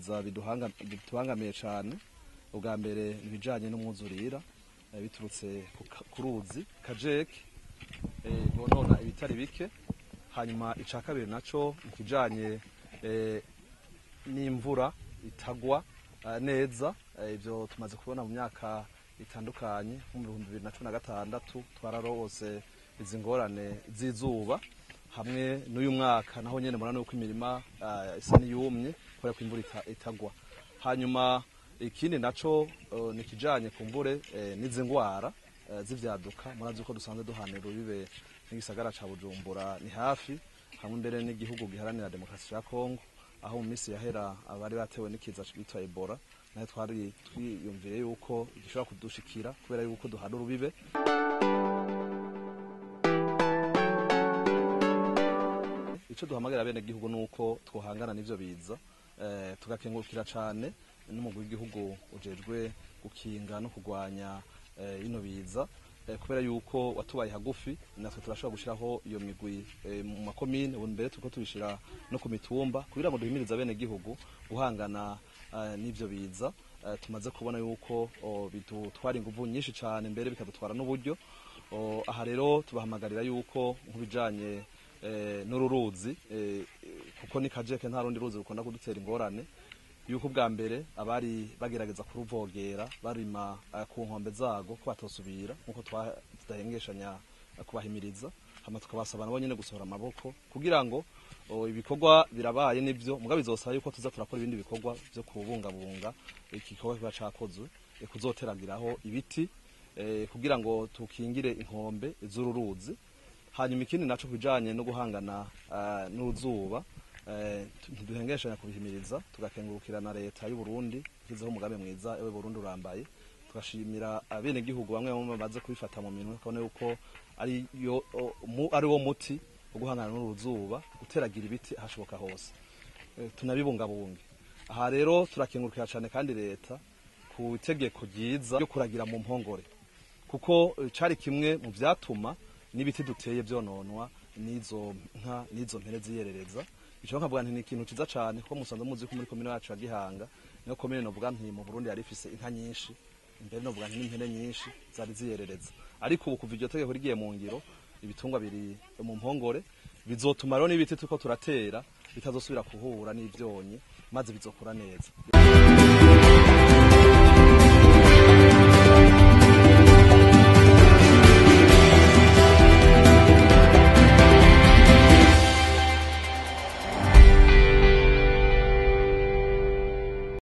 biza bituhangamiye cyane. Ubwa mbere ibijanye n'umwuzurira biturutse ku ruzi Kajeke bonona ibitari bike. Hanyuma ica kabiri naco ikijanye n'imvura itagwa neza. Ivyo tumaze kubona mu myaka itandukanye nko mu 2016 twararose izi ngorane z'izuba, hamwe n'uyu mwaka naho nyene murana uko imirima isa n'iyumye kubera ko imvura itagwa. Hanyuma ikindi naco nikijanye kumvure n'izi ngwara z'ivyaduka. Murazi ko dusanzwe duhanira ubibe n'igisagara ca Bujumbura ni hafi, hamwe mbere n'igihugu giharanira demokarasi ya Kongo, aho mu minsi yahera abari batewe n'ikiza bitwa Ebola, nayo twari twiyumviye yuko gishobora kudushikira kubera yuko duhana urubibe. Ico duhamagara bene gihugu nuko twohangana n'ivyo biza, tugakengurukira cane n'umugwi w'igihugu ujejwe gukinga no kugwanya ino biza, kubera yuko watubaye hagufi. Natwe turashobora gushiraho iyo migwi mu makomine, ubu mbere turiko tubishira no ku mitumba kugira ngo duhimiriza bene gihugu guhangana n'ivyo biza. Tumaze kubona yuko bidutwara inguvu nyinshi cane, mbere bikadutwara n'uburyo. Aha rero tubahamagarira yuko nk'ubijanye n'ururuzi, kuko ni Kajeke nta rundi ruzi rukunda kudutera ingorane, yuko bwa mbere abari bagerageza kuruvogera barima ku nkombe zago ko batosubira nkuko tudahengeshanya kubahimiriza. Hama tukabasaba nabo nyene gusohora amaboko kugira ngo ibikorwa birabaye nivyo mugabe bizosaba yuko tuza turakora ibindi bikorwa byo kubungabunga igikorwa kiba cakozwe, kuzoteragiraho ibiti kugira ngo tukingire inkombe z'ururuzi. Hanyuma ikindi naco kujanye no guhangana n'uruzuba, ntiduhengeshanya kubihimiriza, tugakengurukira na leta y'u Burundi ikizeho umugambi mwiza ewe Burundi urambaye. Tugashimira abene gihugu bamwe bamaze kubifata mu minwe, kabone yuko ari wo muti wo guhangana n'uruzuba, guteragira ibiti ahashoboka hose, tunabibungabunge. Aha rero turakengurukira cyane kandi leta ku itegeko ryiza ryo kuragira mu mpongore, kuko cari kimwe mu vyatuma n'ibiti duteye vyononwa n'izo nka n'izo mpere ziyerereza. Ico nkavuga nti ni ikintu ciza cane, kuko musanzwe muzi ko muri komine yacu ya Gihanga niyo komine novuga nti mu Burundi yari ifise inka nyinshi, imbere novuga nti n'impene nyinshi zari ziyerereza. Ariko ubu kuva iryo tegeko rigiye mu ngiro, ibitungwa biri mu mpongore, bizotuma rero n'ibiti turiko turatera bitazosubira kuhura n'ivyonyi, maze bizokura neza.